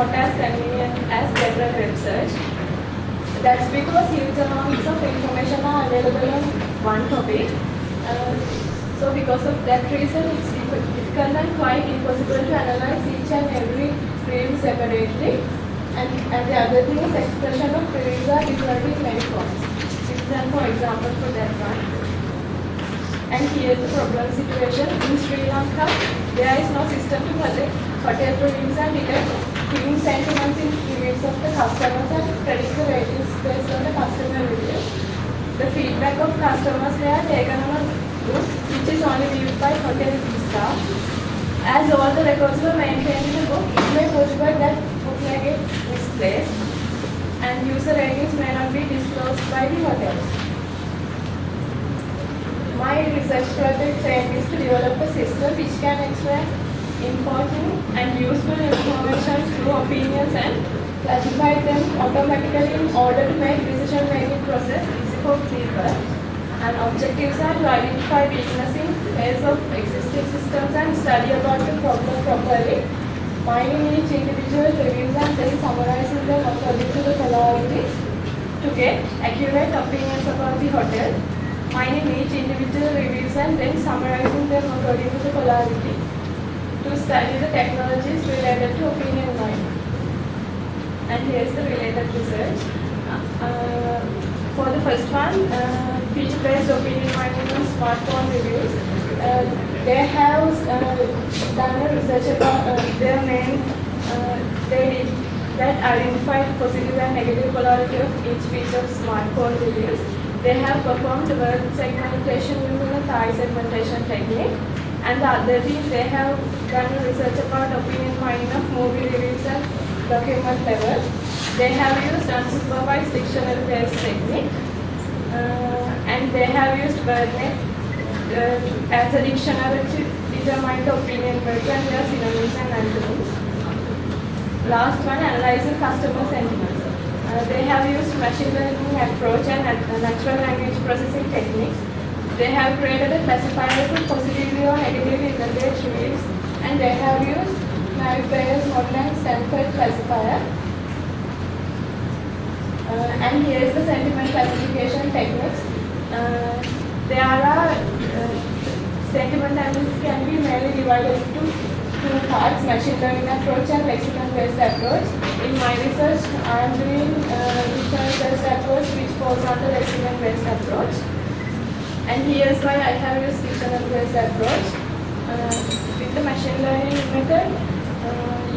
not as convenient as general web search. That's because huge amounts of information are available on one topic. So because of that reason, it's difficult and quite impossible to analyze each and every review separately. And the other thing is expression of reviews are different in many forms. For example, for that one. And here's the problem situation. In Sri Lanka, there is no system to collect hotel reviews and detect giving sentiments in reviews of the customers and predict the ratings based on the customer reviews. The feedback of customers they are taken on a book which is only viewed by hotel staff. As all the records were maintained in the book, it may possible that book may get misplaced and user ratings may not be disclosed by the hotels. My research project aim is to develop a system which can extract important and useful information through opinions and classify them automatically in order to make decision-making process easy for people. And objectives are to identify weakness in ways of existing systems and study about the problem properly, mining each individual reviews and then summarizing them according to the polarity to get accurate opinions about the hotel. Mining each individual reviews and then summarizing them according to the polarity to study the technologies related to opinion mining. And here's the related research. For the first one, feature-based opinion mining on smartphone reviews. They have done a research about their main, they did that identified positive and negative polarity of each piece of smartphone reviews. They have performed word segmentation using a Thai segmentation technique. And the other thing, they have done research about opinion mining of movie reviews at document level. They have used unsupervised dictionary-based technique. And they have used WordNet as a dictionary to determine the opinion words and their synonyms and antonyms. Last one, analyzing customer sentiments. They have used machine learning approach and natural language processing techniques. They have created a classifier to positively or negatively evaluate reviews, and they have used Navier model and Stanford classifier. And here is the sentiment classification techniques. There are sentiment analysis can be mainly divided into two parts: machine learning approach and lexicon-based approach. In my research, I am doing dictionary-based approach, which falls under lexicon-based approach. And here's why I have used dictionary-based approach. With the machine learning method,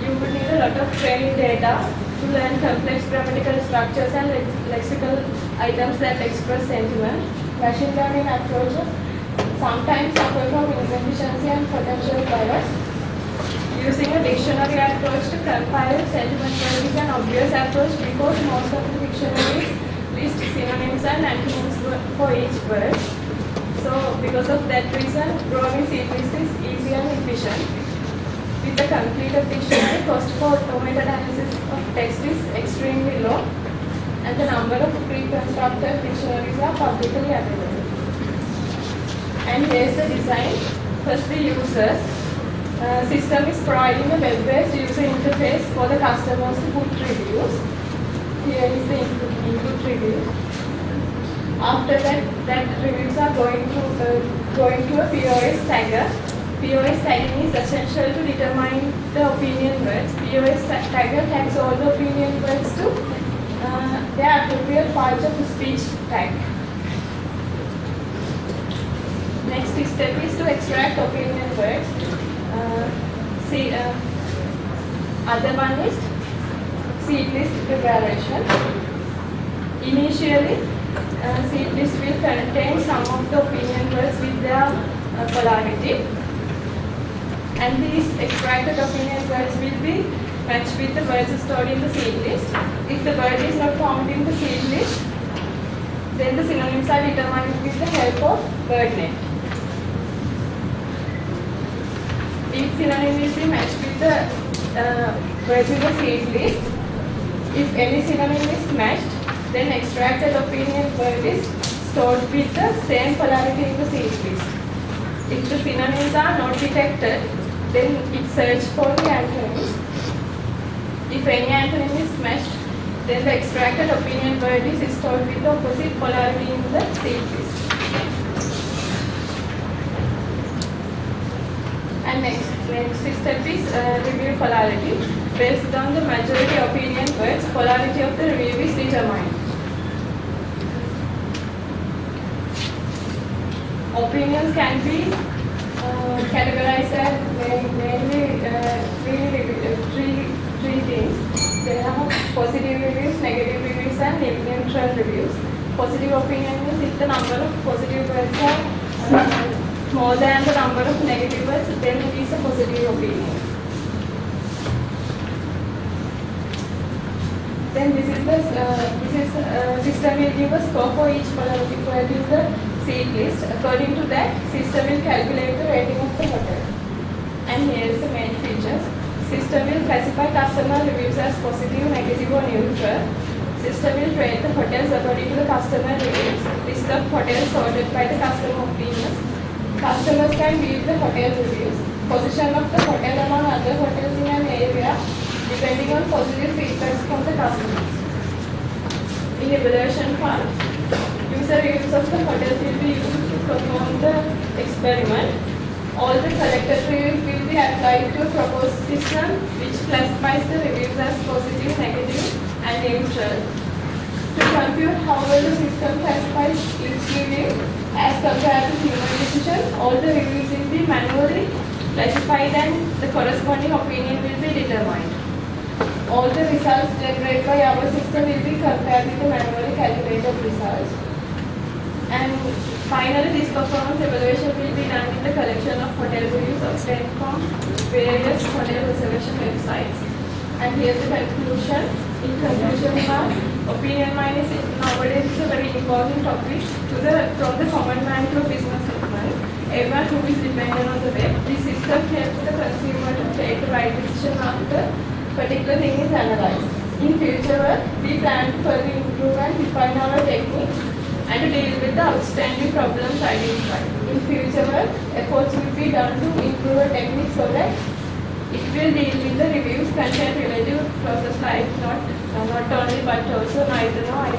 you would need a lot of training data to learn complex grammatical structures and lexical items that express sentiment. Machine learning approaches sometimes suffer from inefficiency and potential bias. Using a dictionary approach to compile sentiment word is an obvious approach because most of the dictionaries list synonyms and antonyms for each word. So because of that reason, drawing seed list is easy and efficient. With the completed dictionary, cost for automated analysis of text is extremely low, and the number of pre-constructed dictionaries are publicly available. And here's the design. First, the users. System is providing a web-based user interface for the customers to put reviews. Here is the input review. After that reviews are going to a POS tagger. POS tagging is essential to determine the opinion words. POS tagger tags all the opinion words to the appropriate part of the speech tag. Next step is to extract opinion words. Other one is seed list preparation. Initially, seed list will contain some of the opinion words with their polarity, and these extracted opinion words will be matched with the words stored in the seed list. If the word is not found in the seed list, then the synonyms are determined with the help of WordNet. Each synonym will be matched with the words in the seed list. If any synonym is matched, then extracted opinion word is stored with the same polarity in the seed list. If the synonyms are not detected, then it searches for the antonyms. If If any antonym is matched, then the extracted opinion word is stored with the opposite polarity in the seed list. And next step is review polarity. Based on the majority opinion words, polarity of the review is determined. Opinions can be categorized as mainly three things. There are positive reviews, negative reviews, and neutral reviews. Positive opinion means if the number of positive words are more than the number of negative words, then it is a positive opinion. Then this system will give a score for each polarity word in the seed list. According to that, system will calculate the rating of the hotel. And here is the main features. System will classify customer reviews as positive, negative, or neutral. System will rate the hotels according to the customer reviews. List of hotels sorted by the customer opinions. Customers can view the hotel reviews. Position of the hotel among other hotels in an area depending on positive feedback from the customers. In evaluation part, user reviews of the hotel will be used to perform the experiment. All the collected reviews will be applied to a proposed system which classifies the reviews as positive, negative, and neutral. To compute how well the system classifies each review as compared to human decision, all the reviews will be manually classified and the corresponding opinion will be determined. All the results generated by our system will be compared with the manually calculated results. And finally, this performance evaluation will be done with the collection of hotel reviews obtained from various hotel reservation websites. And here's the conclusion. In conclusion part, opinion mining is nowadays a very important topic from the common man to a businessman. Everyone who is dependent on the web. This system helps the consumer to take the right decision after particular thing is analyzed. In future, we plan to further improve and refine our techniques and to deal with the outstanding problems identified. In future, efforts will be done to improve our techniques so that it will deal with the reviews content related process like not only but also neither no,